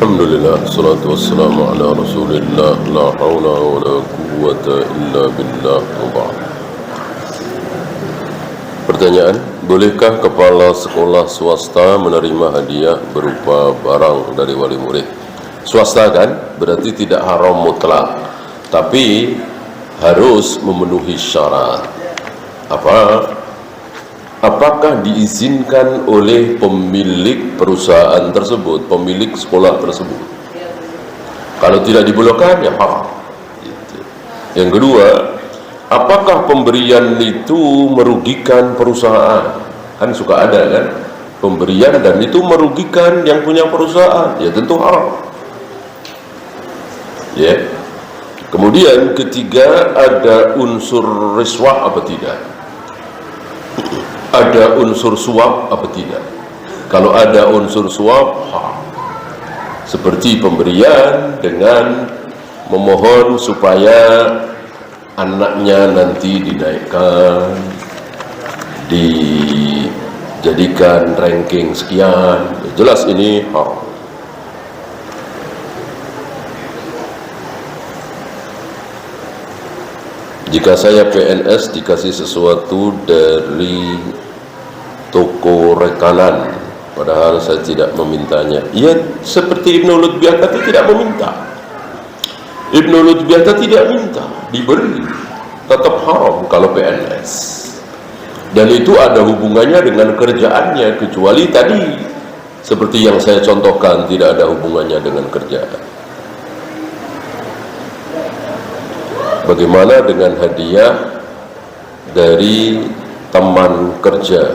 Alhamdulillah, salatu wassalamu ala rasulillah, la hawla wa la quwwata illa billah. Pertanyaan, bolehkah kepala sekolah swasta menerima hadiah berupa barang dari wali murid? Swasta kan, berarti tidak haram mutlak, tapi harus memenuhi syarat. Apakah diizinkan oleh pemilik perusahaan tersebut, pemilik sekolah tersebut? Kalau tidak dibolehkan, ya haram. Yang kedua, apakah pemberian itu merugikan perusahaan? Kan suka ada kan pemberian dan itu merugikan yang punya perusahaan, ya tentu haram. Ya. Kemudian ketiga, ada unsur riswah apa tidak? Ada unsur suap apa tidak? Kalau ada unsur suap, haram. Seperti pemberian dengan memohon supaya anaknya nanti dinaikkan, dijadikan ranking sekian, jelas ini haram. Jika saya PNS dikasih sesuatu dari toko rekanan, padahal saya tidak memintanya, ya seperti Ibnu Lutbiah tadi tidak meminta. Ibnu Lutbiah tidak minta, diberi, tetap haram kalau PNS. Dan itu ada hubungannya dengan kerjaannya, kecuali tadi seperti yang saya contohkan tidak ada hubungannya dengan kerjaan. Bagaimana dengan hadiah dari teman kerja?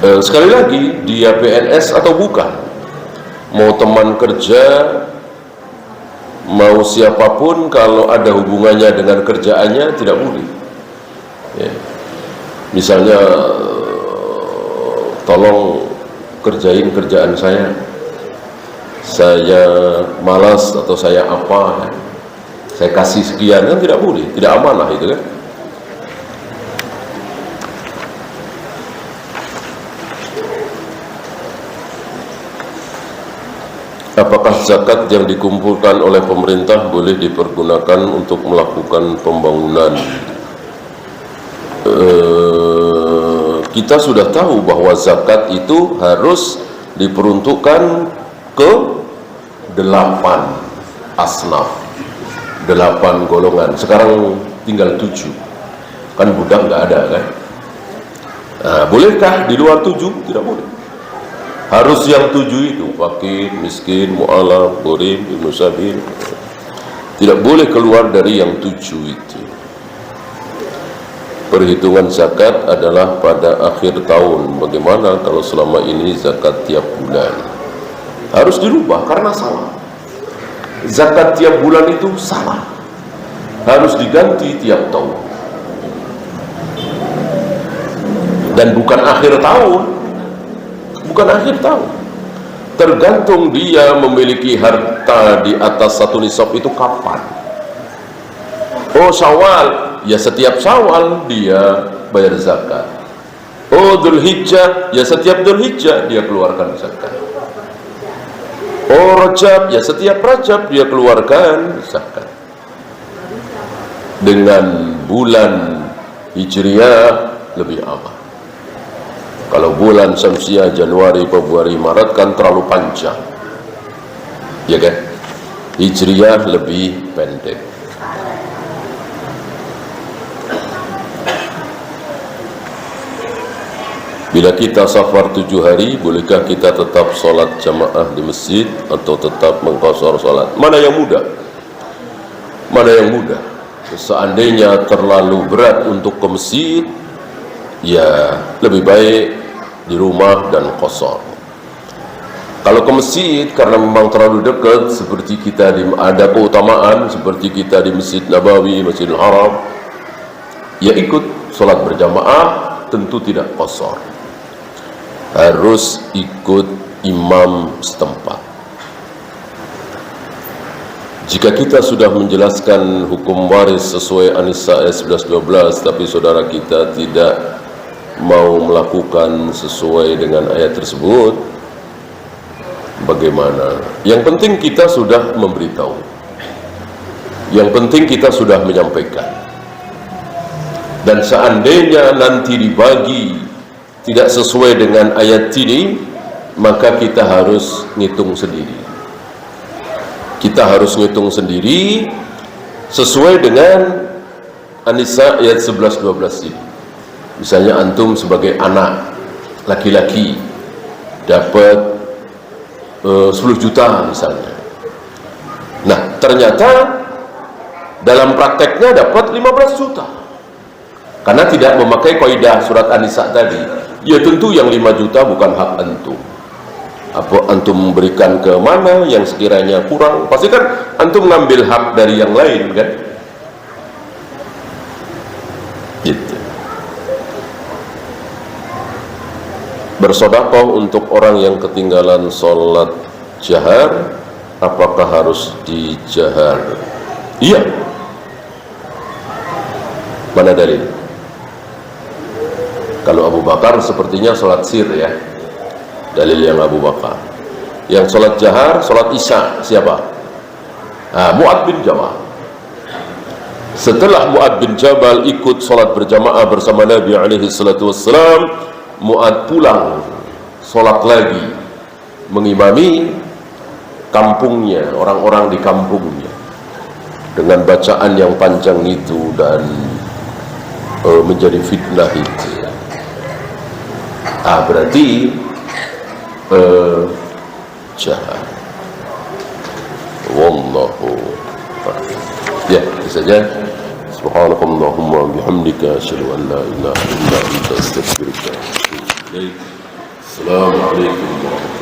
Sekali lagi, dia PNS atau bukan? Mau teman kerja, mau siapapun, kalau ada hubungannya dengan kerjaannya tidak boleh. Ya. Misalnya, tolong kerjain kerjaan saya malas atau saya apa, saya kasih sekian, kan tidak boleh, tidak amanah itu kan. Apakah zakat yang dikumpulkan oleh pemerintah boleh dipergunakan untuk melakukan pembangunan? Kita sudah tahu bahwa zakat itu harus diperuntukkan ke 8 asnaf, 8 golongan. Sekarang tinggal 7, kan budak nggak ada kan. Nah, bolehkah di luar 7? Tidak boleh. Harus yang 7 itu, fakir, miskin, mu'alaf, gharib, ibnu sabil. Tidak boleh keluar dari yang 7 itu. Perhitungan zakat adalah pada akhir tahun. Bagaimana kalau selama ini zakat tiap bulan? Harus dirubah karena salah. Zakat tiap bulan itu salah, harus diganti tiap tahun. Dan bukan akhir tahun, bukan akhir tahun. Tergantung dia memiliki harta di atas 1 nisab itu kapan. Oh Syawal, ya setiap Syawal dia bayar zakat. Oh Dzulhijjah, ya setiap Dzulhijjah dia keluarkan zakat. Oh Rajab, ya setiap Rajab dia keluarkan zakat. Dengan bulan Hijriah lebih aman. Kalau bulan Syamsiah Januari, Februari, Maret kan terlalu panjang, ya kan? Hijriah lebih pendek. Bila kita safar 7 hari, bolehkah kita tetap sholat jamaah di masjid atau tetap mengqashar sholat? Mana yang mudah? Mana yang mudah? Seandainya terlalu berat untuk ke masjid, ya lebih baik di rumah dan qashar. Kalau ke masjid karena memang terlalu dekat, seperti kita ada keutamaan seperti kita di Masjid Nabawi, Masjidil Haram, ya ikut sholat berjamaah, tentu tidak qashar. Harus ikut imam setempat. Jika kita sudah menjelaskan hukum waris sesuai An-Nisa ayat 11-12, tapi saudara kita tidak mau melakukan sesuai dengan ayat tersebut, bagaimana. Yang penting kita sudah memberitahu, yang penting kita sudah menyampaikan. Dan seandainya nanti dibagi tidak sesuai dengan ayat ini, maka kita harus ngitung sendiri. Kita harus ngitung sendiri sesuai dengan An-Nisa ayat 11-12 ini. Misalnya antum sebagai anak laki-laki dapat 10 juta misalnya. Nah, ternyata dalam prakteknya dapat 15 juta. Karena tidak memakai kaidah surat An-Nisa tadi. Ya tentu yang 5 juta bukan hak antum. Apa antum memberikan ke mana yang sekiranya kurang? Pasti kan antum ngambil hak dari yang lain kan? Gitu. Bersedekah untuk orang yang ketinggalan sholat jahar, apakah harus dijahar? Iya. Mana dalil? Kalau Abu Bakar sepertinya sholat sir ya, dalil yang Abu Bakar. Yang sholat jahar, sholat isya siapa? Mu'ad bin Jabal. Setelah Mu'ad bin Jabal ikut sholat berjamaah bersama Nabi alaihi salatu wassalam, Mu'ad pulang sholat lagi mengimami kampungnya, orang-orang di kampungnya dengan bacaan yang panjang itu dan menjadi fitnah itu. Berarti jahat. Wallahu a'lam. Ya, itu saja. Subhanakallahumma bihamdika asyhadu an la ilaha illa anta astaghfiruka wa atubu ilaik. Assalamualaikum warahmatullahi wabarakatuh.